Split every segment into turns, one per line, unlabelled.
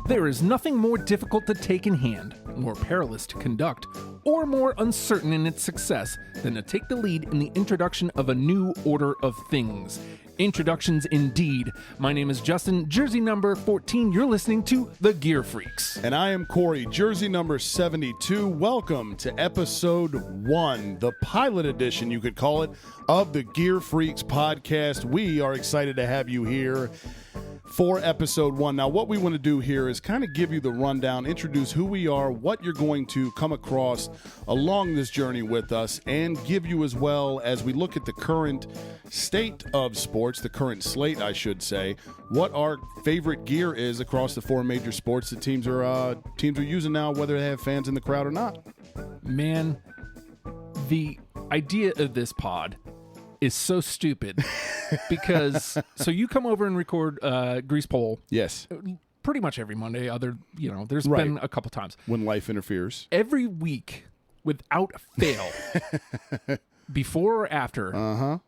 There is nothing more difficult to take in hand, more perilous to conduct, or more uncertain in its success than to take the lead in the introduction of a new order of things. Introductions indeed. My name is Justin, jersey number 14. You're listening to The Gear Freaks.
And I am Cory, jersey number 72. Welcome to episode 1, the pilot edition, you could call it, of the Gear Freaks podcast. We are excited to have you here for episode 1. Now, what we want to do here is kind of give you the rundown, introduce who we are, what you're going to come across along this journey with us, and give you as well, as we look at the current state of sports, the current slate, I should say, what our favorite gear is across the 4 major sports that teams are using now, whether they have fans in the crowd or not.
Man, the idea of this pod is so stupid because so you come over and record Grease Pole.
Yes.
Pretty much every Monday. There's
Right.
been a couple times.
When life interferes.
Every week, without fail, before or after,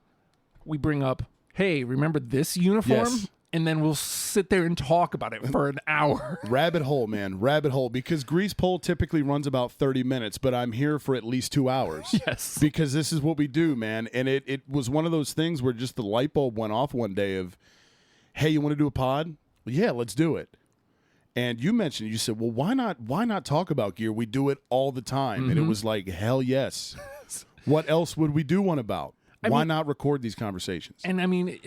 we bring up, hey, remember this uniform?
Yes.
And then we'll sit there and talk about it for an hour.
Rabbit hole, man. Rabbit hole. Because Grease Pole typically runs about 30 minutes, but I'm here for at least 2 hours.
Yes.
Because this is what we do, man. And it was one of those things where just the light bulb went off one day of, hey, you want to do a pod? Well, yeah, let's do it. And you mentioned, you said, well, why not talk about gear? We do it all the time. And it was like, hell yes. What else would we do one about? Why not record these conversations?
And I mean,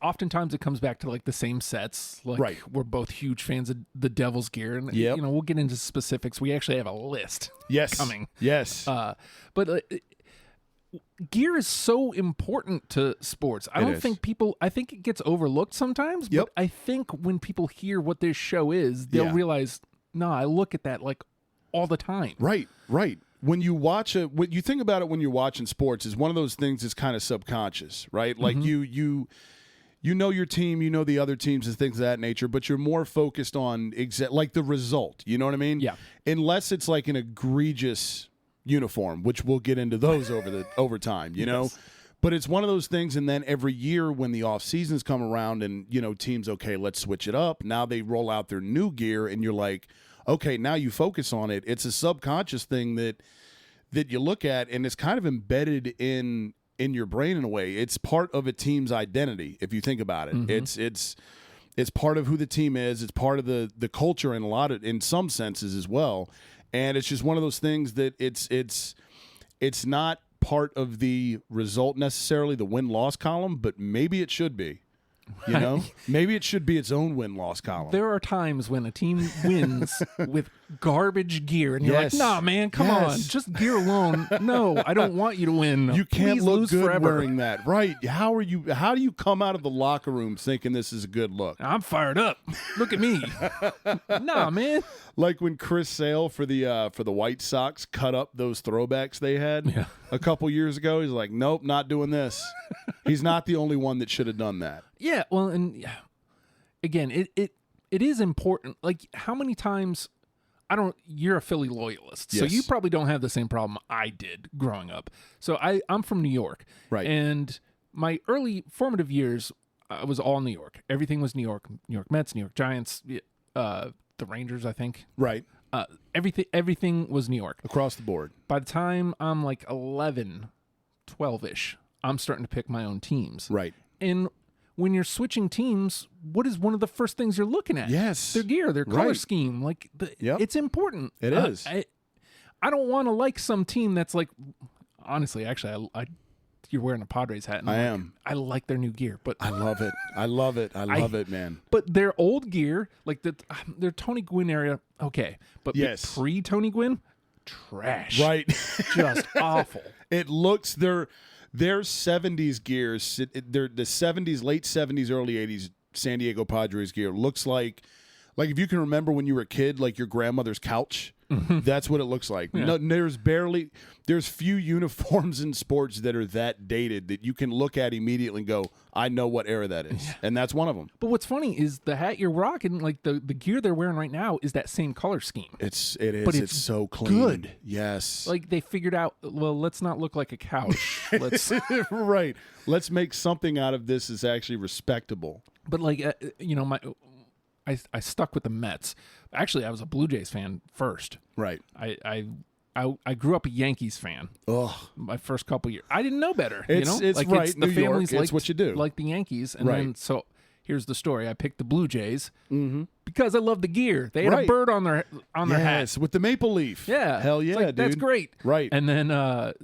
oftentimes it comes back to like the same sets. Like
Right.
we're both huge fans of the Devil's gear, and
Yep.
we'll get into specifics. We actually have a list.
Yes.
coming.
Yes.
But gear is so important to sports. I think it gets overlooked sometimes.
Yep.
But I think when people hear what this show is, they'll
Yeah.
realize, no, I look at that like all the time.
Right. When you watch what you think about it when you're watching sports is one of those things that's kind of subconscious, right? Like you know your team, you know the other teams and things of that nature, but you're more focused on like the result. You know what I mean?
Yeah.
Unless it's like an egregious uniform, which we'll get into those over time, you know?
Yes.
But it's one of those things, and then every year when the off seasons come around and, teams, okay, let's switch it up. Now they roll out their new gear and you're like, okay, now you focus on it. It's a subconscious thing that you look at, and it's kind of embedded in your brain in a way. It's part of a team's identity, if you think about it. It's part of who the team is. It's part of the culture in some senses as well. And it's just one of those things that it's not part of the result necessarily, the win-loss column, but maybe it should be. Maybe it should be its own win-loss column.
There are times when a team wins with garbage gear, and you're
Yes.
like, nah, man, come
Yes.
on. Just gear alone. No, I don't want you to win.
You can't
Please
look
lose
good
forever.
wearing that. Right. How do you come out of the locker room thinking this is a good look?
I'm fired up. Look at me. Nah, man.
Like when Chris Sale for the White Sox cut up those throwbacks they had a couple years ago. He's like, nope, not doing this. He's not the only one that should have done that.
Yeah, well, and again, it is important. Like, how many times? You're a Philly loyalist, so
Yes.
you probably don't have the same problem I did growing up. So I'm from New York,
Right.
And my early formative years, I was all New York. Everything was New York. New York Mets, New York Giants, the Rangers, I think.
Right.
Everything was New York.
Across the board.
By the time I'm like 11, 12-ish, I'm starting to pick my own teams.
Right.
And when you're switching teams, what is one of the first things you're looking at?
Yes.
Their gear, their color
Right.
scheme. Like,
Yep.
it's important.
It is.
I don't want to like some team that's like, honestly, actually, you're wearing a Padres hat. And
I
I'm like,
am.
I like their new gear, but
I love it. I love it. I love it, man.
But their old gear, like their Tony Gwynn area, okay. But
Yes.
pre-Tony Gwynn, trash.
Right.
Just awful.
It looks their 70s gears, they're the 70s, late 70s, early 80s San Diego Padres gear looks like if you can remember when you were a kid, like your grandmother's couch. That's what it looks like.
Yeah.
No, there's few uniforms in sports that are that dated that you can look at immediately and go, I know what era that is. And that's one of them.
But what's funny is the hat you're rocking, like the gear they're wearing right now, is that same color scheme.
It is.
But
it's so clean.
good.
Yes.
Like they figured out, well, let's not look like a couch. Let's.
Right. Let's make something out of this that's actually respectable.
But like, I stuck with the Mets. Actually, I was a Blue Jays fan first.
Right.
I grew up a Yankees fan.
Ugh.
My first couple years, I didn't know better.
It's right.
The
New York,
families
it's what you do.
like the Yankees, and
Right.
then so here's the story. I picked the Blue Jays because I love the gear. They had
Right.
a bird on their hat.
Yes, with the maple leaf.
Yeah,
Hell
It's
yeah,
like,
dude.
that's great.
Right.
And then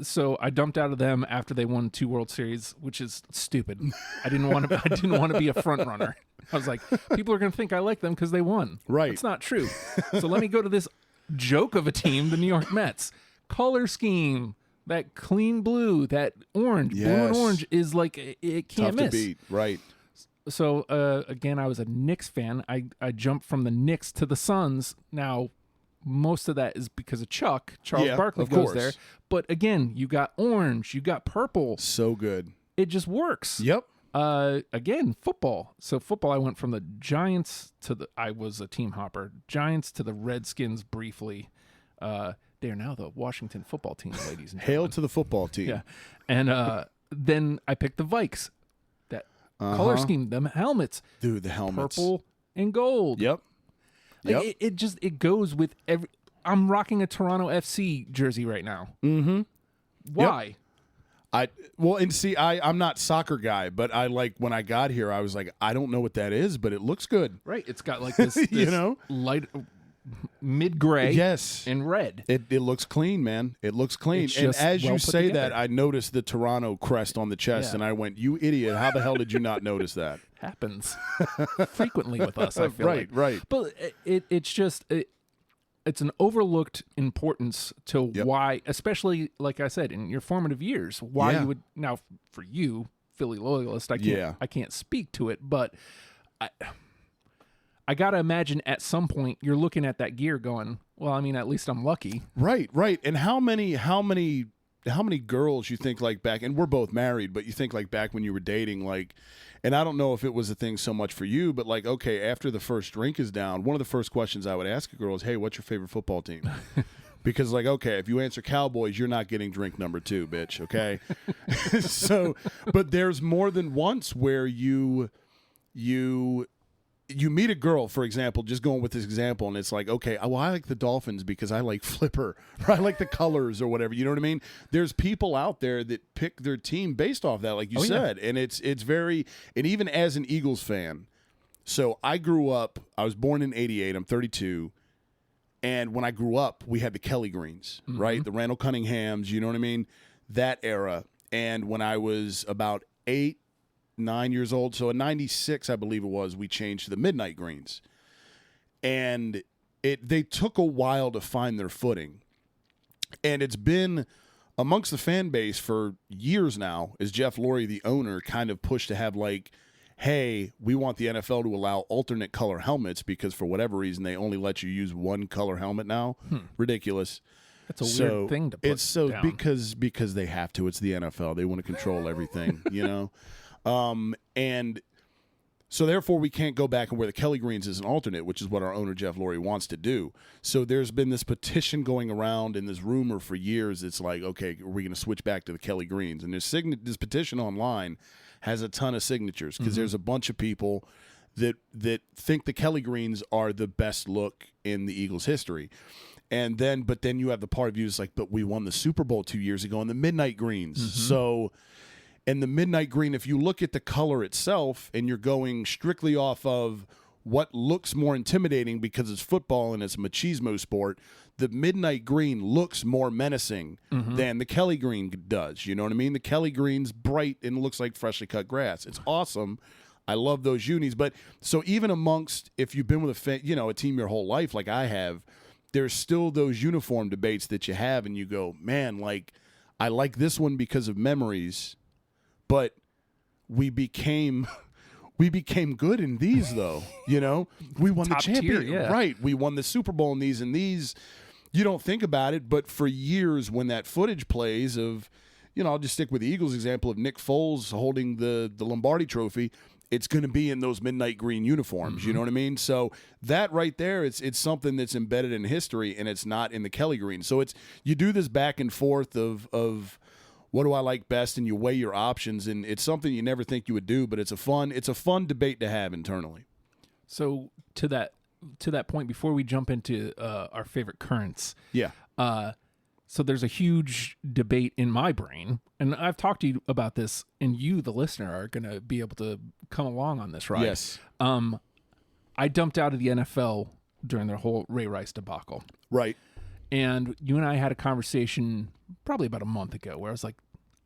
so I dumped out of them after they won 2 World Series, which is stupid. I didn't want to be a front runner. I was like, people are going to think I like them because they won.
Right.
It's not true. So let me go to this joke of a team, the New York Mets. Color scheme, that clean blue, that orange, blue and
Yes.
orange is like it can't
Tough
miss.
to beat. Right.
So again, I was a Knicks fan. I jumped from the Knicks to the Suns. Now, most of that is because of Chuck. Charles
Yeah,
Barkley
of
goes
course.
there. But again, you got orange, you got purple.
So good.
It just works.
Yep.
Again, football. So football, I went from the Giants I was a team hopper. Giants to the Redskins briefly. They are now the Washington football team, ladies and
Hail
gentlemen.
to the football team.
Yeah. And then I picked the Vikes. That color scheme, them helmets,
Dude, the helmets.
purple and gold.
Yep.
Like,
Yep.
it goes with every. I'm rocking a Toronto FC jersey right now. Mm-hmm. Why?
I'm not soccer guy, but I like when I got here, I was like, I don't know what that is, but it looks good.
Right. It's got like this,
You know?
light mid gray.
Yes.
And red.
It looks clean, man. It looks clean.
It's
And
just
as
well
you
put
say
together.
that, I noticed the Toronto crest on the chest,
Yeah.
and I went, "You idiot! How the hell did you not notice that?"
Happens frequently with us. I feel
Right,
like.
right.
But it's just it's an overlooked importance to
Yep.
why, especially like I said, in your formative years, why
Yeah.
you would now for you, Philly loyalist.
Yeah.
I can't speak to it, but I gotta imagine at some point you're looking at that gear going, well, I mean, at least I'm lucky.
Right, right. And how many girls you think like back, and we're both married, but you think like back when you were dating, like, and I don't know if it was a thing so much for you, but like, okay, after the first drink is down, one of the first questions I would ask a girl is, hey, what's your favorite football team? Because like, okay, if you answer Cowboys, you're not getting drink number 2, bitch, okay? So, but there's more than once where you meet a girl, for example, just going with this example, and it's like, okay, well, I like the Dolphins because I like Flipper, or I like the colors or whatever. You know what I mean? There's people out there that pick their team based off that, like you said. And it's very, and even as an Eagles fan, so I grew up, I was born in 88, I'm 32, and when I grew up, we had the Kelly Greens, right? The Randall Cunninghams, you know what I mean? That era. And when I was about 9 years old, so in 96, I believe it was, we changed to the midnight greens. And they took a while to find their footing. And it's been amongst the fan base for years now, as Jeff Lurie, the owner, kind of pushed to have like, hey, we want the NFL to allow alternate color helmets because for whatever reason they only let you use one color helmet now. Ridiculous.
That's a weird thing to put
It's so
down.
because they have to. It's the NFL. They want to control everything, you know? And so therefore we can't go back and wear the Kelly Greens as an alternate, which is what our owner Jeff Lurie wants to do. So there's been this petition going around and this rumor for years. It's like, okay, are we going to switch back to the Kelly Greens? And this petition online has a ton of signatures because there's a bunch of people that think the Kelly Greens are the best look in the Eagles' history. And then, but then you have the part of you is like, but we won the Super Bowl 2 years ago in the midnight greens. So, and the midnight green, if you look at the color itself and you're going strictly off of what looks more intimidating because it's football and it's a machismo sport, the midnight green looks more menacing than the Kelly green does. You know what I mean? The Kelly green's bright and looks like freshly cut grass. It's awesome. I love those unis. But so even amongst, if you've been with a team your whole life like I have, there's still those uniform debates that you have and you go, man, like I like this one because of memories, but we became good in these though. You know, we won the
Top tier,
championship,
yeah.
right? We won the Super Bowl in these and these. You don't think about it, but for years when that footage plays of, you know, I'll just stick with the Eagles example of Nick Foles holding the Lombardi trophy. It's going to be in those midnight green uniforms. You know what I mean? So that right there, it's something that's embedded in history, and it's not in the Kelly green. So it's you do this back and forth of what do I like best, and you weigh your options, and it's something you never think you would do, but it's a fun debate to have internally.
So to that point, before we jump into our favorite currents,
Yeah.
so there's a huge debate in my brain, and I've talked to you about this, and you, the listener, are going to be able to come along on this, right?
Yes.
I dumped out of the NFL during the whole Ray Rice debacle.
Right.
And you and I had a conversation probably about a month ago where I was like,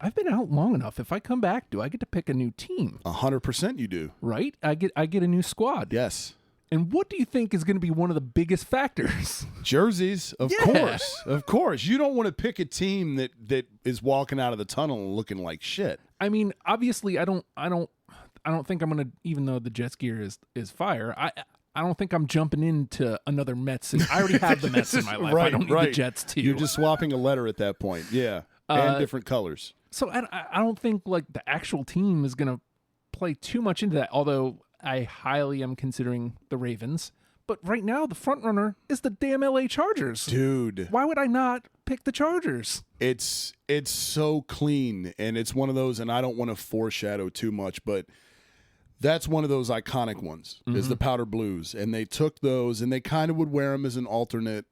I've been out long enough. If I come back, do I get to pick a new team?
100% you do.
Right? I get a new squad.
Yes.
And what do you think is going to be one of the biggest factors?
Jerseys, of
Yeah.
course. Of course. You don't want to pick a team that is walking out of the tunnel and looking like shit.
I mean, obviously I don't think I'm going to, even though the Jets gear is fire, I don't think I'm jumping into another Mets. I already have the Mets in my life. I don't need the Jets too.
You're just swapping a letter at that point. Yeah. And different colors.
So I don't think like the actual team is going to play too much into that, although I highly am considering the Ravens. But right now, the front runner is the damn LA Chargers.
Dude.
Why would I not pick the Chargers?
It's so clean, and it's one of those, and I don't want to foreshadow too much, but that's one of those iconic ones, is the powder blues. And they took those, and they kind of would wear them as an alternate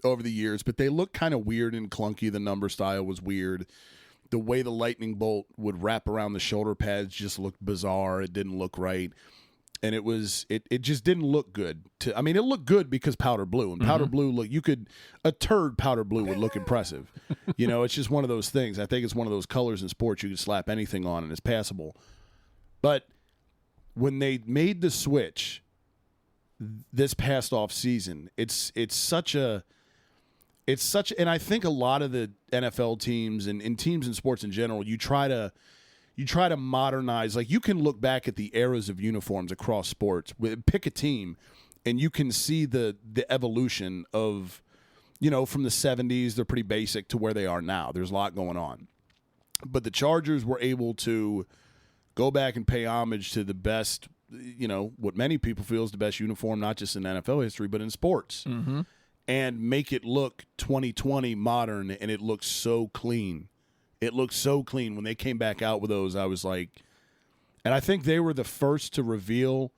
over the years, but they look kind of weird and clunky. The number style was weird. The way the lightning bolt would wrap around the shoulder pads just looked bizarre. It didn't look right. And it just didn't look good. I mean, it looked good because powder blue. And powder blue, a turd powder blue would look impressive. You know, it's just one of those things. I think it's one of those colors in sports you can slap anything on and it's passable. But when they made the switch this past off season, it's such, and I think a lot of the NFL teams and teams in sports in general, you try to modernize. Like, you can look back at the eras of uniforms across sports, pick a team, and you can see the evolution of, from the 70s, they're pretty basic, to where they are now. There's a lot going on. But the Chargers were able to go back and pay homage to the best, what many people feel is the best uniform, not just in NFL history, but in sports.
Mm-hmm.
And make it look 2020 modern, and it looks so clean. It looked so clean. When they came back out with those, I was like, and I think they were the first to reveal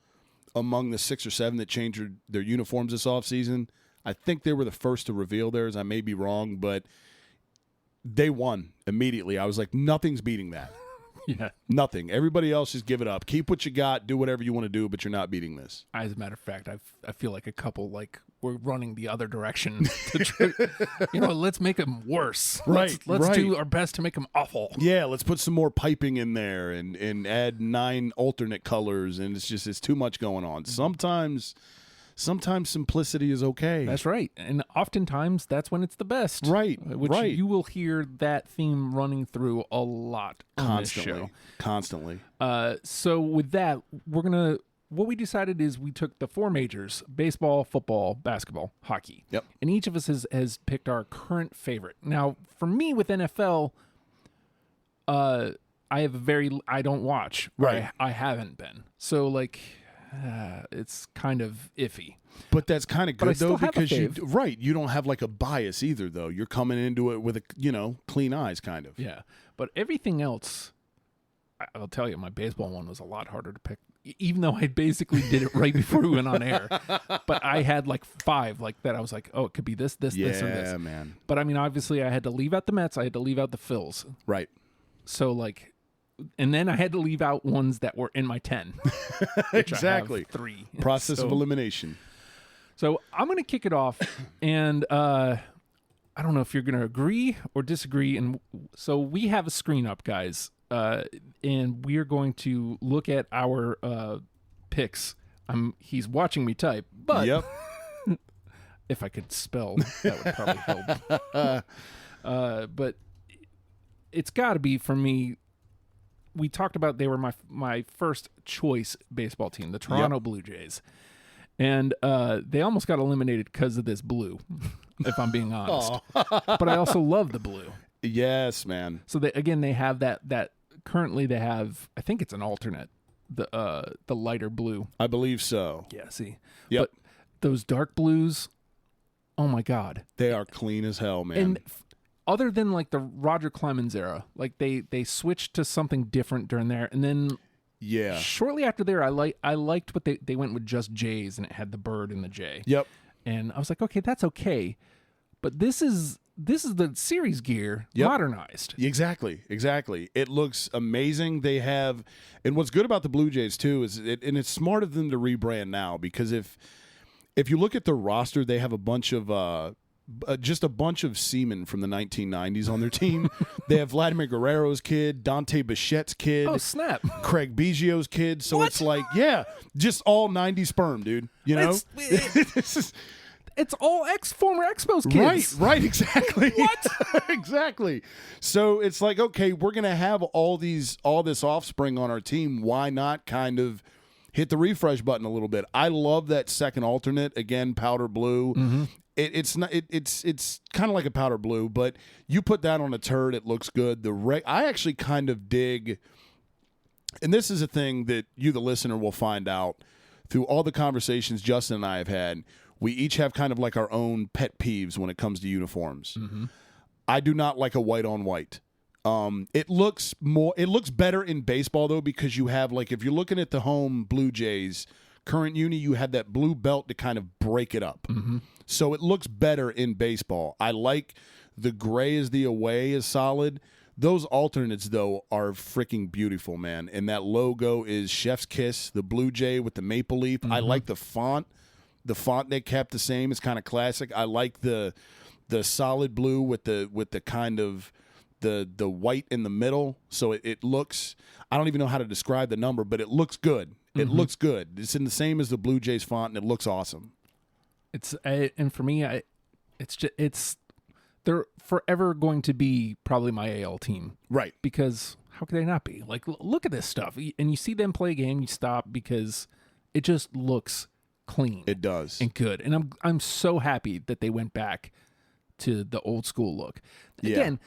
among the 6 or 7 that changed their uniforms this offseason. I think they were the first to reveal theirs. I may be wrong, but they won immediately. I was like, nothing's beating that.
Yeah.
Nothing. Everybody else, just give it up. Keep what you got. Do whatever you want to do, but you're not beating this.
As a matter of fact, I feel like a couple, we're running the other direction. Let's make them worse.
Right.
Let's do our best to make them awful.
Yeah, let's put some more piping in there and add 9 alternate colors, and it's too much going on. Sometimes simplicity is okay.
That's right. And oftentimes that's when it's the best.
Right.
Which you will hear that theme running through a lot on this show.
Constantly.
So with that, what we decided is we took the 4 majors: baseball, football, basketball, hockey.
Yep.
And each of us has picked our current favorite. Now, for me with NFL, I don't watch.
Right.
I haven't been. So it's kind of iffy.
But that's kind of good, though, because you don't have a bias either, though. You're coming into it with clean eyes, kind of.
Yeah. But everything else, I'll tell you, my baseball one was a lot harder to pick, even though I basically did it right before we went on air. But I had 5 that I was like, oh, it could be this, or this.
Yeah, man.
But I mean, obviously I had to leave out the Mets. I had to leave out the Phils.
Right.
So and then I had to leave out ones that were in my 10.
Exactly.
I have 3.
Process of elimination.
So I'm going to kick it off, and I don't know if you're going to agree or disagree. And so we have a screen up, guys, and we are going to look at our picks. He's watching me type, but
yep.
If I could spell, that would probably help. But it's got to be, for me, we talked about they were my first choice baseball team, the Toronto Blue Jays. And they almost got eliminated because of this blue, if I'm being honest. But I also love the blue.
Yes, man.
So they have that currently they have, I think it's an alternate, the lighter blue.
I believe so.
Yeah, see.
Yep.
But those dark blues, oh my God.
They are clean as hell, man.
And other than the Roger Clemens era, they switched to something different during there, and then
Yeah.
Shortly after there, I liked what they went with just J's, and it had the bird and the J.
Yep.
And I was like, okay, that's okay. But this is the series gear
Yep.
modernized.
Exactly. It looks amazing. They have, and what's good about the Blue Jays too is and it's smart of them to rebrand now, because if you look at the roster, they have a bunch of just a bunch of seamen from the 1990s on their team. They have Vladimir Guerrero's kid, Dante Bichette's kid.
Oh, snap.
Craig Biggio's kid. So
What?
it's like, yeah, just all 90 sperm, dude. You know? This is,
It's all former Expos kids.
Right, exactly.
What?
Exactly. So it's like, okay, we're gonna have all this offspring on our team. Why not kind of hit the refresh button a little bit? I love that second alternate, again, powder blue.
Mm-hmm.
It's kind of like a powder blue, but you put that on a turd, it looks good. I actually kind of dig, and this is a thing that you, the listener, will find out through all the conversations Justin and I have had. We each have kind of like our own pet peeves when it comes to uniforms.
Mm-hmm.
I do not like a white on white. It looks better in baseball though, because you have, like, if you're looking at the home Blue Jays current uni, you have that blue belt to kind of break it up.
Mm-hmm.
So it looks better in baseball. I like the gray as the away is solid. Those alternates, though, are freaking beautiful, man. And that logo is Chef's Kiss, the Blue Jay with the maple leaf.
Mm-hmm.
I like the font. The font they kept the same. It's kind of classic. I like the solid blue with the kind of the white in the middle. So it looks, I don't even know how to describe the number, but it looks good. It looks good. It's in the same as the Blue Jays font, and it looks awesome.
And for me, they're forever going to be probably my AL team,
Right.
because how could they not be? Like, look at this stuff, and you see them play a game, you stop because it just looks clean.
It does.
And good, and I'm so happy that they went back to the old school look.
Yeah.
Again,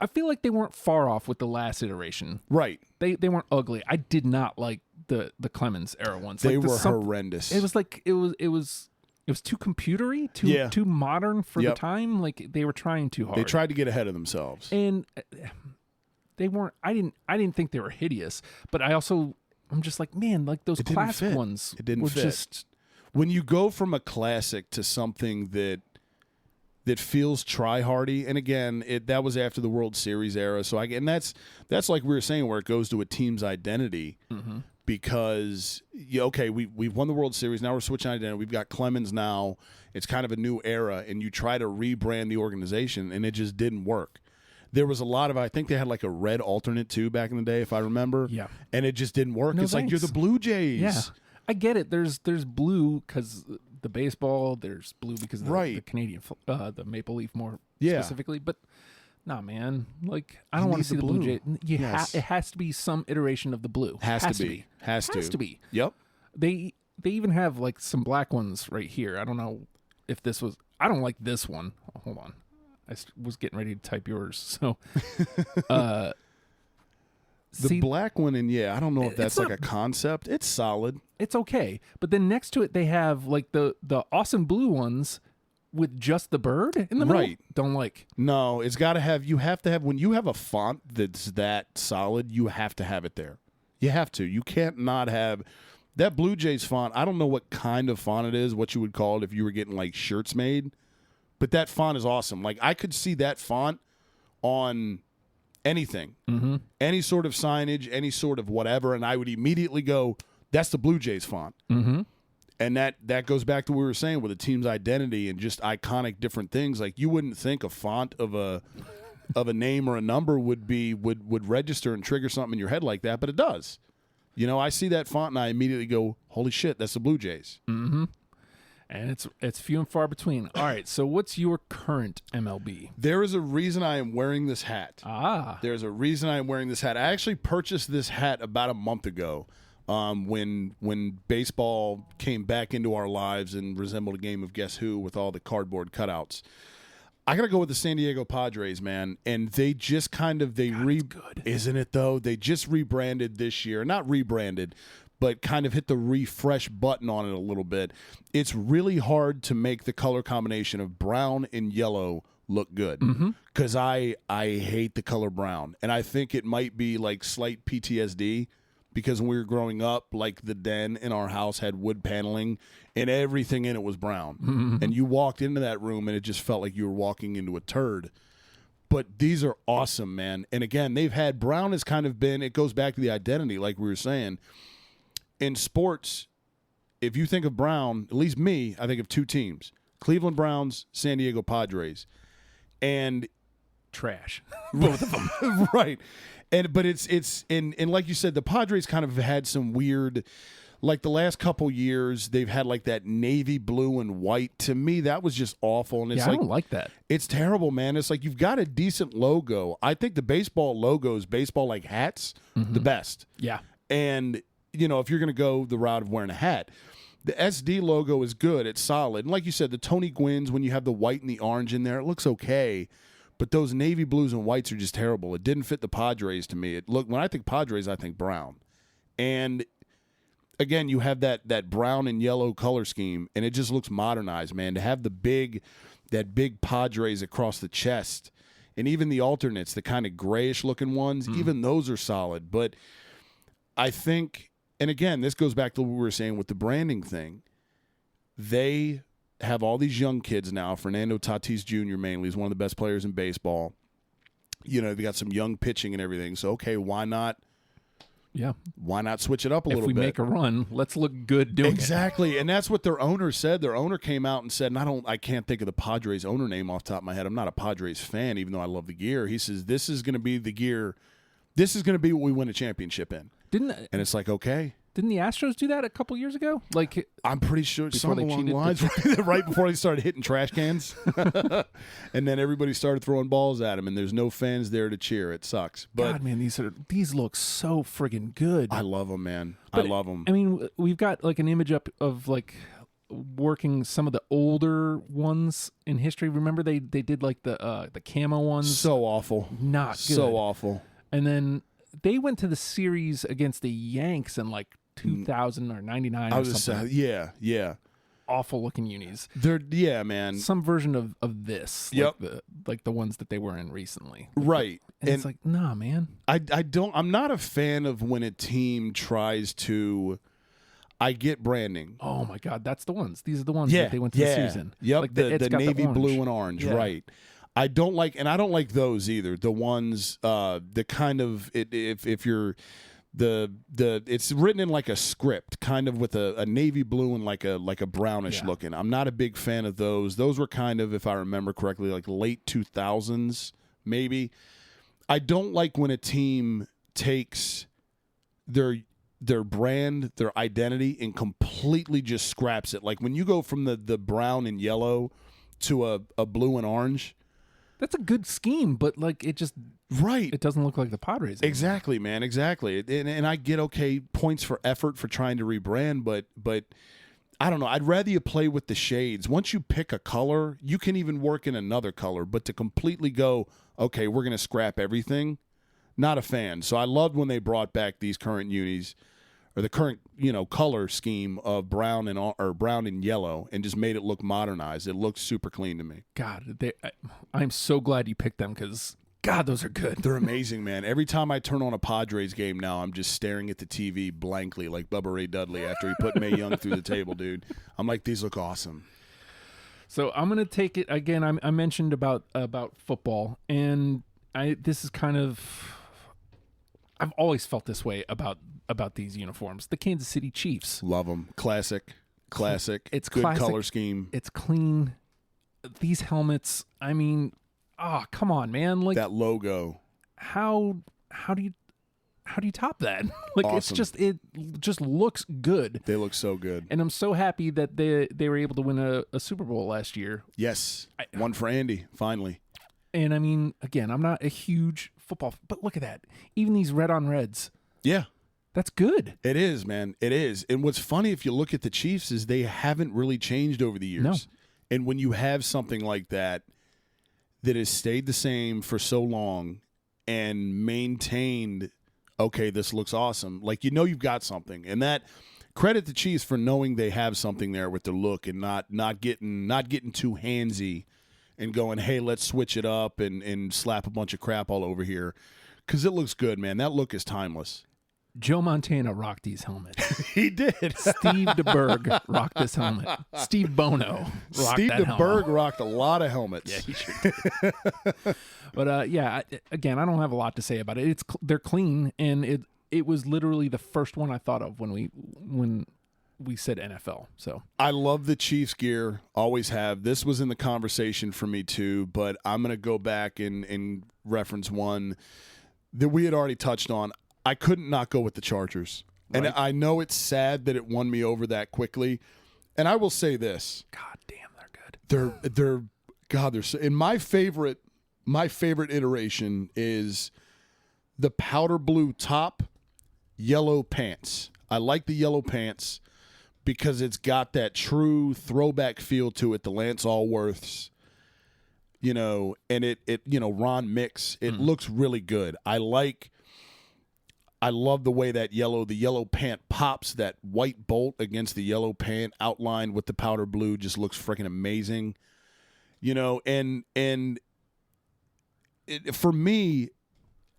I feel like they weren't far off with the last iteration.
Right.
They weren't ugly. I did not like the Clemens era ones.
They
like
were horrendous.
It was like it was too computery, too modern for the time. Like, they were trying too hard.
They tried to get ahead of themselves.
And they weren't. I didn't think they were hideous, but I'm just like, man, like those classic ones.
It didn't fit.
Just
when you go from a classic to something that feels try-hardy, and again, that was after the World Series era. So that's like we were saying, where it goes to a team's identity.
Mm-hmm.
Because we've won the World Series, now we're switching identity. We've got Clemens now. It's kind of a new era, and you try to rebrand the organization, and it just didn't work. There was a lot of, I think they had like a red alternate too back in the day, if I remember.
Yeah.
And it just didn't work.
No,
it's like, you're the Blue Jays.
Yeah, I get it. There's blue because the baseball. There's blue because of the Canadian, the maple leaf more specifically. But nah, man. Like, I don't want to see the Blue Jay. It has to be some iteration of the blue.
Has to be.
Has to be.
Yep.
They even have like some black ones right here. I don't know if this was. I don't like this one. Oh, hold on. I was getting ready to type yours. So,
the black one, and I don't know if that's like a concept. It's solid.
It's okay. But then next to it, they have like the awesome blue ones with just the bird in the middle.
Right.
Don't like.
No, it's got to have, you have to have, when you have a font that's that solid, you have to have it there. You have to. You can't not have that Blue Jays font. I don't know what kind of font it is, what you would call it if you were getting like shirts made, but that font is awesome. Like, I could see that font on anything, any sort of signage, any sort of whatever, and I would immediately go, that's the Blue Jays font. Mm-hmm. And that goes back to what we were saying with the team's identity and just iconic different things. Like, you wouldn't think a font of a name or a number would register and trigger something in your head like that, but it does. You know, I see that font and I immediately go, holy shit, that's the Blue Jays.
Mm-hmm. And it's few and far between. All right, so what's your current MLB?
There is a reason I am wearing this hat. There's a reason I am wearing this hat. I actually purchased this hat about a month ago. When baseball came back into our lives and resembled a game of Guess Who with all the cardboard cutouts. I gotta go with the San Diego Padres, man, and they just kind of
good.
Isn't it though? They just rebranded this year, not rebranded, but kind of hit the refresh button on it a little bit. It's really hard to make the color combination of brown and yellow look good because I hate the color brown, and I think it might be like slight PTSD. because when we were growing up, like the den in our house had wood paneling and everything in it was brown. And you walked into that room and it just felt like you were walking into a turd. But these are awesome, man. And again, brown has kind of been, it goes back to the identity, like we were saying. In sports, if you think of brown, at least me, I think of two teams: Cleveland Browns, San Diego Padres. And
trash. Both of them.
Right. But it's like you said, the Padres kind of had some weird, like the last couple years, they've had like that navy blue and white. To me, that was just awful. And it's
I don't like that.
It's terrible, man. It's like you've got a decent logo. I think the baseball logos, baseball like hats, the best.
Yeah.
And, you know, if you're going to go the route of wearing a hat, the SD logo is good. It's solid. And like you said, the Tony Gwynn's, when you have the white and the orange in there, it looks okay. But those navy blues and whites are just terrible. It didn't fit the Padres to me. When I think Padres, I think brown. And again, you have that brown and yellow color scheme, and it just looks modernized, man. To have that big Padres across the chest, and even the alternates, the kind of grayish looking ones, even those are solid. But I think, and again, this goes back to what we were saying with the branding thing. They have all these young kids now. Fernando Tatis Jr. mainly is one of the best players in baseball. You know, they got some young pitching and everything. So, okay, why not? Yeah. Why not switch it up a little bit?
If we make a run, let's look good doing it.
Exactly. And that's what their owner said. Their owner came out and said, and I can't think of the Padres owner name off the top of my head. I'm not a Padres fan, even though I love the gear. He says, this is going to be the gear. This is going to be what we win a championship in. And it's like, okay.
Didn't the Astros do that a couple years ago? Like,
I'm pretty sure something along the lines right before they started hitting trash cans. And then everybody started throwing balls at them, and there's no fans there to cheer. It sucks. But
God, man, these look so friggin' good.
I love them, man. I love them.
I mean, we've got like an image up of like working some of the older ones in history. Remember they did like the camo ones?
So awful.
Not good.
So awful.
And then they went to the series against the Yanks in like 2000 or 99 or something.
Yeah.
Awful looking unis.
Man.
Some version of this.
Yep.
Like the ones that they were in recently.
Right.
And it's like, nah, man.
I'm not a fan of when a team tries to. I get branding.
Oh my God, that's the ones. These are the ones that they went to the series in.
Yep.
Like
the navy blue and orange.
Yeah.
Right. I don't like those either. The ones, the kind of if you're it's written in like a script, kind of with a navy blue and like a brownish looking. I'm not a big fan of those. Those were kind of, if I remember correctly, like late 2000s maybe. I don't like when a team takes their brand, their identity, and completely just scraps it. Like when you go from the brown and yellow to a blue and orange.
That's a good scheme, but like it just it doesn't look like the Padres anymore.
Exactly, man, exactly. And I get points for effort for trying to rebrand, but I don't know. I'd rather you play with the shades. Once you pick a color, you can even work in another color, but to completely go, okay, we're going to scrap everything, not a fan. So I loved when they brought back these current unis, or the current, color scheme of brown and yellow, and just made it look modernized. It looks super clean to me.
God, I'm so glad you picked them because, God, those are good.
They're amazing, man. Every time I turn on a Padres game now, I'm just staring at the TV blankly like Bubba Ray Dudley after he put Mae Young through the table, dude. I'm like, these look awesome.
So I'm going to take it, again, I mentioned about football, and this is kind of, I've always felt this way about these uniforms. The Kansas City Chiefs.
Love them. Classic.
It's
good
classic.
Color scheme.
It's clean. These helmets, I mean, come on, man. Like
that logo.
How do you top that? Like
awesome.
it just looks good.
They look so good.
And I'm so happy that they were able to win a Super Bowl last year.
Yes. One for Andy, finally.
And I mean, again, I'm not a huge football, but look at that. Even these red on reds.
Yeah.
That's good.
It is, man. It is. And what's funny, if you look at the Chiefs, is they haven't really changed over the years.
No.
And when you have something like that has stayed the same for so long and maintained, okay, this looks awesome. Like, you've got something. And that, credit the Chiefs for knowing they have something there with their look and not getting too handsy and going, hey, let's switch it up and slap a bunch of crap all over here. Because it looks good, man. That look is timeless.
Joe Montana rocked these helmets.
He did.
Steve DeBerg rocked this helmet. Steve Bono rocked
Steve
that
DeBerg
helmet.
rocked a lot of helmets.
Yeah, he sure did. But again, I don't have a lot to say about it. They're clean, and it was literally the first one I thought of when we said NFL. So
I love the Chiefs gear. Always have. This was in the conversation for me too, but I'm going to go back and reference one that we had already touched on. I couldn't not go with the Chargers. Right. And I know it's sad that it won me over that quickly. And I will say this.
God damn, they're good.
They're so, and my favorite iteration is the powder blue top, yellow pants. I like the yellow pants because it's got that true throwback feel to it, the Lance Allworths, and it Ron Mix. It looks really good. I love the way the yellow pant pops, that white bolt against the yellow pant outlined with the powder blue just looks freaking amazing. For me,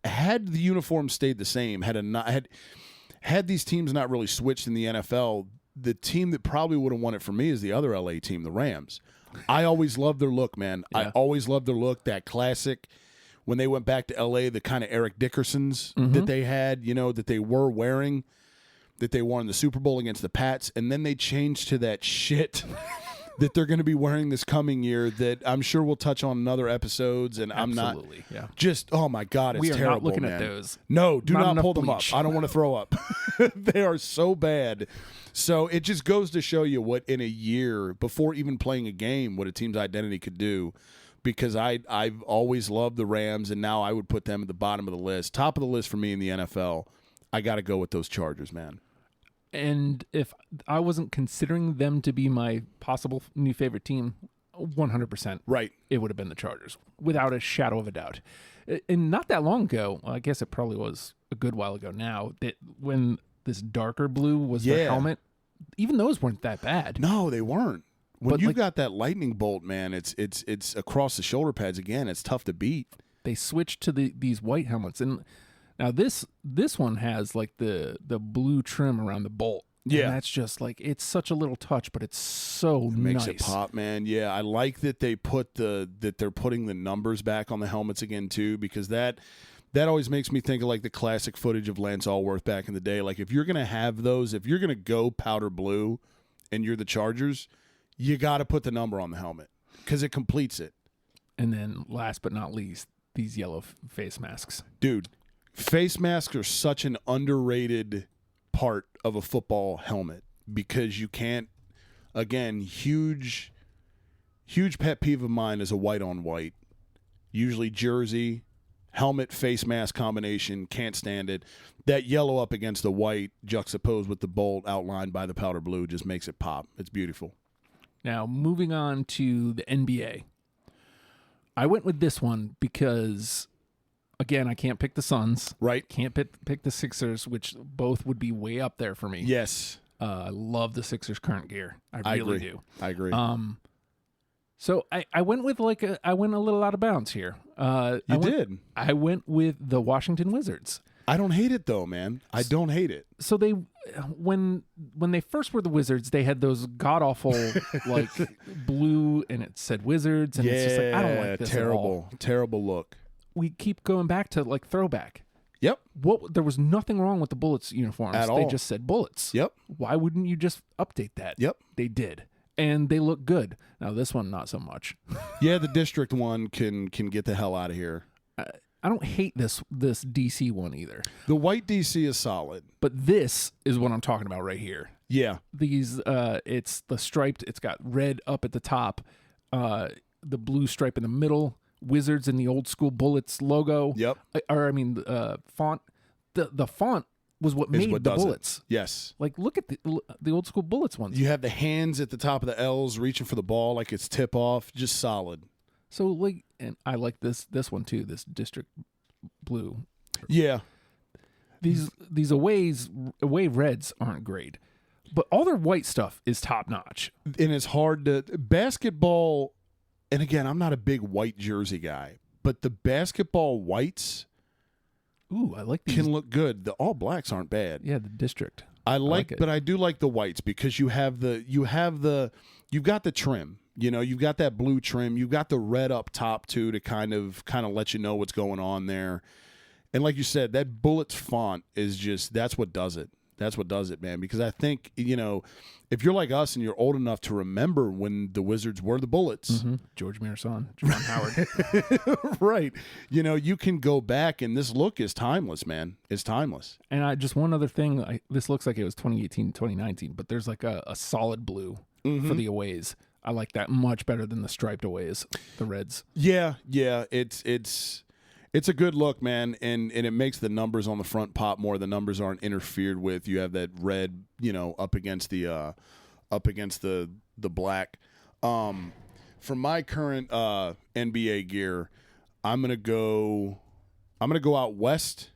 had the uniform stayed the same, had these teams not really switched in the NFL, the team that probably would have won it for me is the other LA team, the Rams. I always loved their look, man. Yeah. I always loved their look, that classic. When they went back to L.A., the kind of Eric Dickersons that they had, that they were wearing, that they wore in the Super Bowl against the Pats, and then they changed to that shit that they're going to be wearing this coming year that I'm sure we'll touch on in other episodes, and
Absolutely,
I'm not just, oh my God, it's
we are
terrible,
not looking
man.
at those.
No, do not pull
bleach.
them up. I don't want to throw up. They are so bad. So it just goes to show you what in a year, before even playing a game, what a team's identity could do. Because I've always loved the Rams, and now I would put them at the bottom of the list. Top of the list for me in the NFL, I got to go with those Chargers, man.
And if I wasn't considering them to be my possible new favorite team, 100%,
right,
it would have been the Chargers, without a shadow of a doubt. And not that long ago, I guess it probably was a good while ago now, that when this darker blue was the helmet, even those weren't that bad.
No, they weren't. When you've got that lightning bolt, man, it's across the shoulder pads again. It's tough to beat.
They switched to these white helmets, and now this one has like the blue trim around the bolt.
Yeah,
and that's just like, it's such a little touch, but it's so nice.
Makes it pop, man. Yeah, I like that they they're putting the numbers back on the helmets again too, because that always makes me think of like the classic footage of Lance Allworth back in the day. Like if you're gonna have those, if you're gonna go powder blue, and you're the Chargers, you got to put the number on the helmet because it completes it.
And then last but not least, these yellow face masks.
Dude, face masks are such an underrated part of a football helmet because you can't, again, huge pet peeve of mine is a white on white. Usually jersey, helmet, face mask combination, can't stand it. That yellow up against the white juxtaposed with the bolt outlined by the powder blue just makes it pop. It's beautiful.
Now, moving on to the NBA. I went with this one because, again, I can't pick the Suns.
Right.
Can't pick the Sixers, which both would be way up there for me.
Yes.
I love the Sixers' current gear. I really do.
I agree.
So I went with I went a little out of bounds here.
I
went with the Washington Wizards.
I don't hate it though, man. I don't hate it.
So when they first were the Wizards, they had those god awful like blue, and it said Wizards, and it's just like, I don't like this at all.
Terrible look.
We keep going back to like throwback.
Yep.
There was nothing wrong with the Bullets uniforms.
At all.
They just said Bullets.
Yep.
Why wouldn't you just update that?
Yep.
They did. And they look good. Now this one, not so much.
Yeah, the district one can get the hell out of here.
I don't hate this DC one either.
The white DC is solid.
But this is what I'm talking about right here.
Yeah.
These, it's the striped, it's got red up at the top, the blue stripe in the middle, Wizards in the old school Bullets logo.
Yep.
Font. The font was what made the Bullets.
Yes.
Like, look at the old school Bullets ones.
You have the hands at the top of the L's reaching for the ball like it's tip off. Just solid.
So, like, and I like this one too, this district blue.
Yeah.
These away reds aren't great, but all their white stuff is top notch.
And it's hard to basketball. And again, I'm not a big white jersey guy, but the basketball whites
Ooh, I like these.
can look good. The all blacks aren't bad.
Yeah, the district.
I like
it.
but I do like the whites because you've got the trim. You know, you've got that blue trim. You've got the red up top too to kind of let you know what's going on there. And like you said, that Bullets font is just that's what does it. That's what does it, man. Because I think, you know, if you're like us and you're old enough to remember when the Wizards were the Bullets.
George Marason, Javon Howard.
Right. You know, you can go back and this look is timeless, man. It's timeless.
And just one other thing, this looks like it was 2018, 2019, but there's like a solid blue for the aways. I like that much better than the striped aways, the reds.
Yeah. It's a good look, man, and it makes the numbers on the front pop more. The numbers aren't interfered with. You have that red, you know, up against the black. For my current NBA gear, I'm gonna go out west.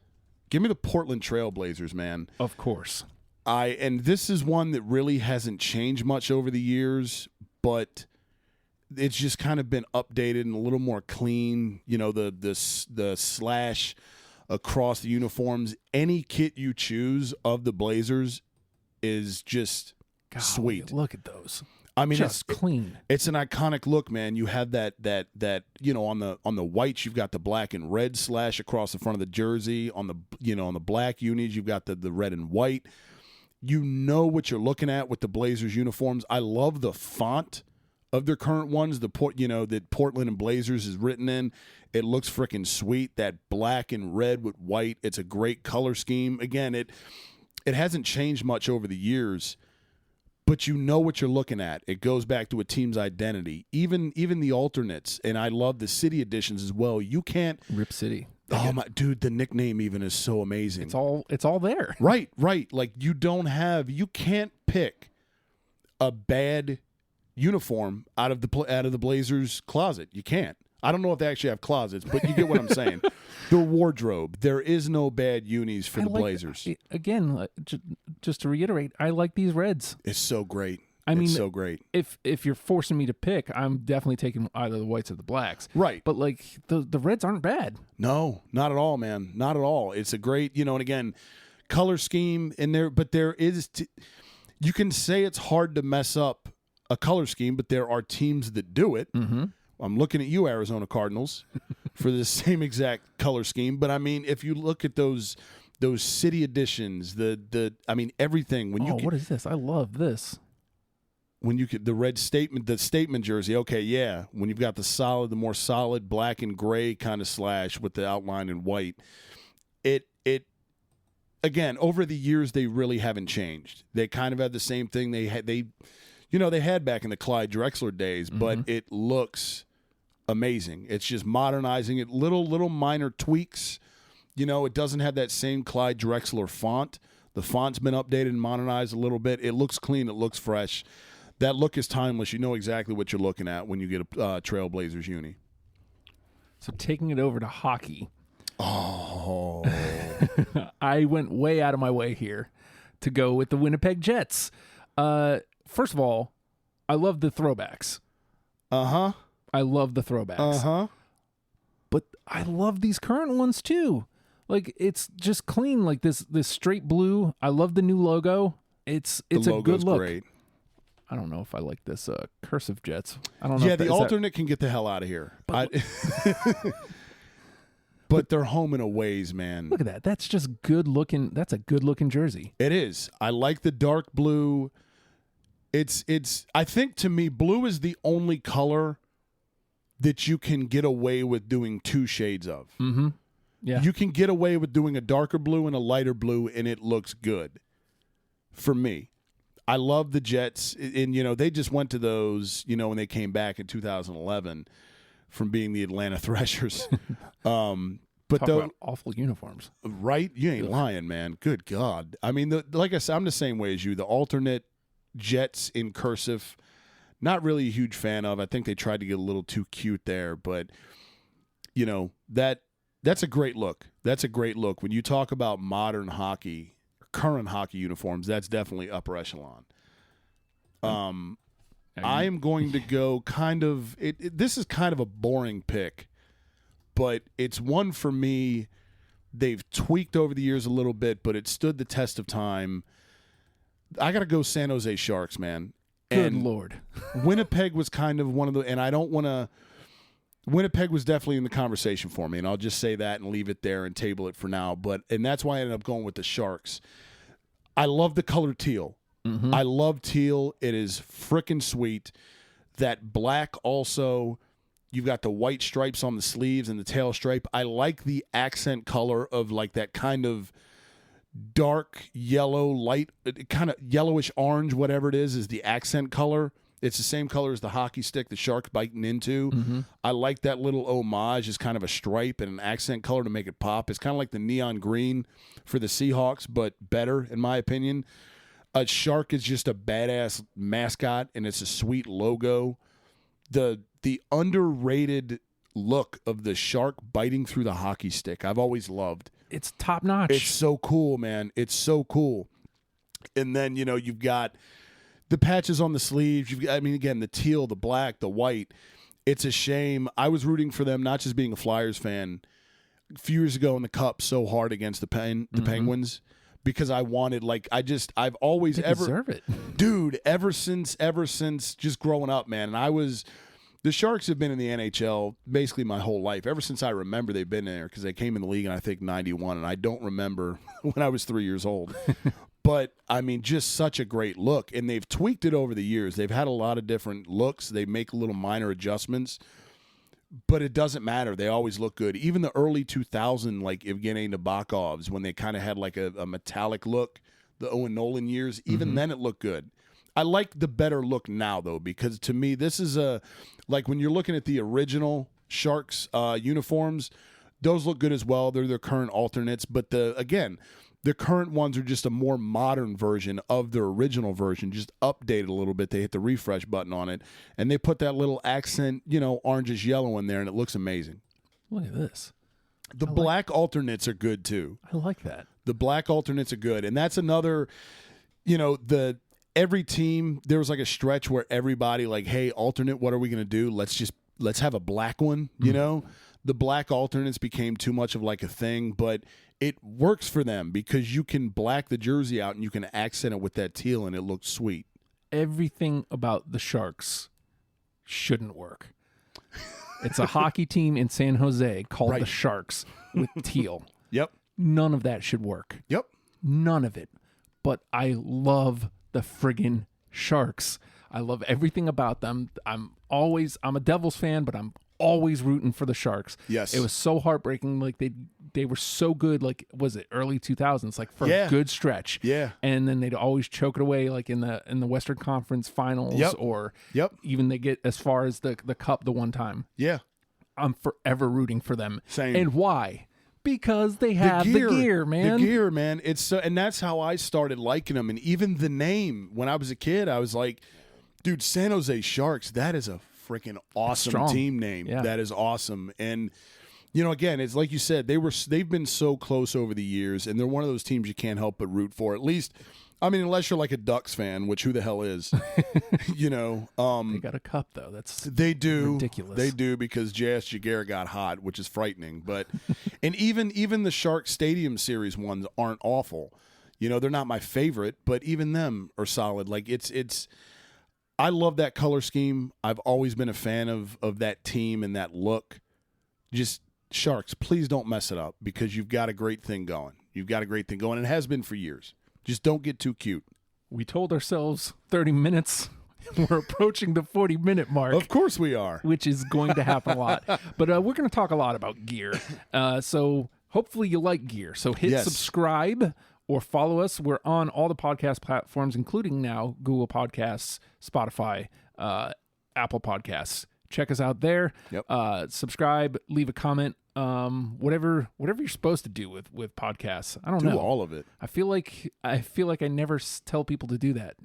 Give me the Portland Trail Blazers, man.
Of course.
And this is one that really hasn't changed much over the years, but it's just kind of been updated and a little more clean. You know, the slash across the uniforms. Any kit you choose of the Blazers is just sweet.
Look at those.
I mean,
just clean.
It's an iconic look, man. You have that you know, on the whites you've got the black and red slash across the front of the jersey. On the black unis you've got the red and white. You know what you're looking at with the Blazers uniforms. I love the font of their current ones, that Portland and Blazers is written in. It looks freaking sweet. That black and red with white. It's a great color scheme. Again, it hasn't changed much over the years, but you know what you're looking at. It goes back to a team's identity. Even the alternates, and I love the city editions as well. You can't
Rip City.
Oh my dude, the nickname even is so amazing.
It's all there.
Right. Like you can't pick a bad uniform out of the Blazers closet. You can't. I don't know if they actually have closets, but you get what I'm saying. Their wardrobe. There is no bad unis for the Blazers.
Again, just to reiterate, I like these reds.
It's so great.
It's
so great.
If you're forcing me to pick, I'm definitely taking either the whites or the blacks.
Right.
But like the reds aren't bad.
No, not at all, man. Not at all. It's a great, you know, and again, color scheme in there, but there is you can say it's hard to mess up a color scheme, but there are teams that do it. Mm-hmm. I'm looking at you, Arizona Cardinals, for the same exact color scheme. But I mean, if you look at those city editions, everything.
What is this? I love this.
When you could the statement jersey. Okay, yeah. When you've got the more solid black and gray kind of slash with the outline in white, it again over the years they really haven't changed. They kind of had the same thing they had back in the Clyde Drexler days, but it looks amazing. It's just modernizing it, little minor tweaks. You know, it doesn't have that same Clyde Drexler font. The font's been updated and modernized a little bit. It looks clean. It looks fresh. That look is timeless. You know exactly what you're looking at when you get a Trailblazers uni.
So taking it over to hockey.
Oh.
I went way out of my way here to go with the Winnipeg Jets. First of all, I love the throwbacks.
Uh-huh.
I love the throwbacks.
Uh-huh.
But I love these current ones too. Like it's just clean, like this straight blue. I love the new logo. It's a good look.
Great.
I don't know if I like this cursive Jets. I don't know.
Yeah, the alternate can get the hell out of here. But they're home and aways, man.
Look at that. That's just good looking. That's a good looking jersey.
It is. I like the dark blue. It's I think to me blue is the only color that you can get away with doing two shades of.
Mm-hmm. Yeah.
You can get away with doing a darker blue and a lighter blue and it looks good. For me. I love the Jets and they just went to those, when they came back in 2011 from being the Atlanta Thrashers. But
Talk about awful uniforms.
Right? You ain't lying, man. Good God. I mean, like I said, I'm the same way as you. The alternate Jets in cursive, not really a huge fan of. I think they tried to get a little too cute there, but that's a great look. That's a great look. When you talk about modern hockey, current hockey uniforms, that's definitely upper echelon. I am going to go kind of this is kind of a boring pick, but it's one for me They've tweaked over the years a little bit, but it stood the test of time. I got to go San Jose Sharks, man.
Good
And
Lord.
Winnipeg was kind of one of the, and I don't want to, Winnipeg was definitely in the conversation for me, and I'll just say that and leave it there and table it for now. And that's why I ended up going with the Sharks. I love the color teal.
Mm-hmm.
I love teal. It is freaking sweet. That black also, you've got the white stripes on the sleeves and the tail stripe. I like the accent color of like that kind of dark yellow, light, kind of yellowish orange, whatever it is the accent color. It's the same color as the hockey stick the Shark's biting into.
Mm-hmm.
I like that little homage as kind of a stripe and an accent color to make it pop. It's kind of like the neon green for the Seahawks, but better, in my opinion. A shark is just a badass mascot, and it's a sweet logo. The underrated look of the shark biting through the hockey stick, I've always loved.
It's top notch.
It's so cool, man. It's so cool. And then, you've got the patches on the sleeves. Again, the teal, the black, the white. It's a shame. I was rooting for them, not just being a Flyers fan, a few years ago in the Cup so hard against the Penguins because I wanted, I've always
they deserve it.
Dude, ever since just growing up, man. And the Sharks have been in the NHL basically my whole life. Ever since I remember they've been there because they came in the league in, I think, 91, and I don't remember when I was 3 years old. But, just such a great look. And they've tweaked it over the years. They've had a lot of different looks. They make little minor adjustments. But it doesn't matter. They always look good. Even the early 2000, like Evgeny Nabokovs, when they kind of had like a metallic look, the Owen Nolan years, even then it looked good. I like the better look now, though, because to me, this is like when you're looking at the original Sharks uniforms, those look good as well. They're their current alternates. But the current ones are just a more modern version of their original version, just updated a little bit. They hit the refresh button on it, and they put that little accent, orangish yellow in there, and it looks amazing.
Look at this.
The black alternates are good, too.
I like that.
The black alternates are good, and that's another, every team, there was like a stretch where everybody like, hey, alternate, what are we going to do? Let's have a black one, The black alternates became too much of like a thing, but it works for them because you can black the jersey out and you can accent it with that teal, and it looks sweet.
Everything about the Sharks shouldn't work. It's a hockey team in San Jose called the Sharks with teal.
Yep.
None of that should work.
Yep.
None of it. But I love the friggin' Sharks. I love everything about them. I'm a Devils fan, but I'm always rooting for the Sharks.
Yes.
It was so heartbreaking. Like they were so good, like, was it early 2000s, like for a good stretch.
Yeah.
And then they'd always choke it away, like in the Western Conference Finals, or even they get as far as the Cup the one time.
Yeah.
I'm forever rooting for them.
Same.
And why? Because they have the gear, man.
The gear, man. It's so, and that's how I started liking them. And even the name, when I was a kid, I was like, dude, San Jose Sharks, that is a freaking awesome team name. Yeah. That is awesome. And again, it's like you said, they've been so close over the years, and they're one of those teams you can't help but root for. At least, unless you're like a Ducks fan, which who the hell is? They
got a cup though.
They do
ridiculous.
They do, because J.S. Jaguar got hot, which is frightening. But and even the Shark Stadium Series ones aren't awful. They're not my favorite, but even them are solid. Like it's. I love that color scheme. I've always been a fan of that team and that look. Just Sharks, please don't mess it up, because you've got a great thing going. You've got a great thing going. It has been for years. Just don't get too cute.
We told ourselves 30 minutes. We're approaching the 40-minute mark.
Of course we are.
Which is going to happen a lot. But we're going to talk a lot about gear. So hopefully you like gear. So hit subscribe or follow us. We're on all the podcast platforms, including now Google Podcasts, Spotify, Apple Podcasts. Check us out there.
Yep.
Subscribe, leave a comment. Whatever you're supposed to do with podcasts. I don't know.
Do all of it.
I feel like I never tell people to do that.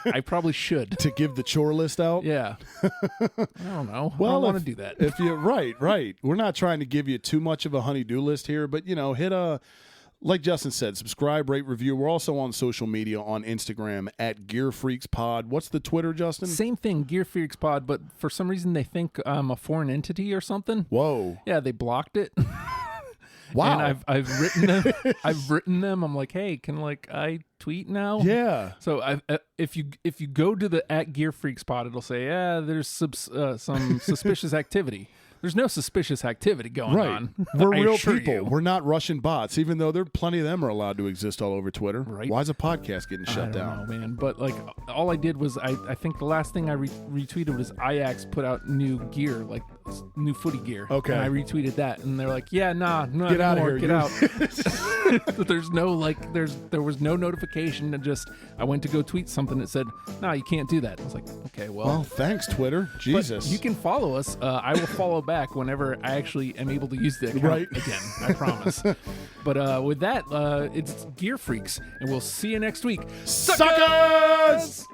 I probably should.
To give the chore list out?
Yeah. I don't know.
Well,
I don't want to do that.
If you right. We're not trying to give you too much of a honey-do list here, but hit a, like Justin said, subscribe, rate, review. We're also on social media on Instagram at Gear Freaks Pod. What's the Twitter, Justin?
Same thing, Gear Freaks Pod, but for some reason they think I'm a foreign entity or something.
Whoa.
Yeah, they blocked it.
Wow.
And I've written them. I've written them. I'm like, hey, can I tweet now?
Yeah.
So if you go to the @GearFreaksPod, it'll say, there's some suspicious activity. There's no suspicious activity going on.
We're
I
real
assure
people.
you.
We're not Russian bots, even though plenty of them are allowed to exist all over Twitter.
Right.
Why is a podcast getting shut
I
down?
don't know, man. But like, all I did was I think the last thing I retweeted was Ajax put out new gear, like new footy gear.
Okay.
And I retweeted that, and they're like, yeah, nah, not
Get out of
anymore,
here.
get out. But there's no there was no notification. I went to go tweet something that said, no, you can't do that. I was like, okay,
Well, thanks, Twitter. Jesus.
But you can follow us. I will follow back whenever I actually am able to use the account
Right.
again. I promise. But with that, it's Gear Freaks, and we'll see you next week.
Suckers!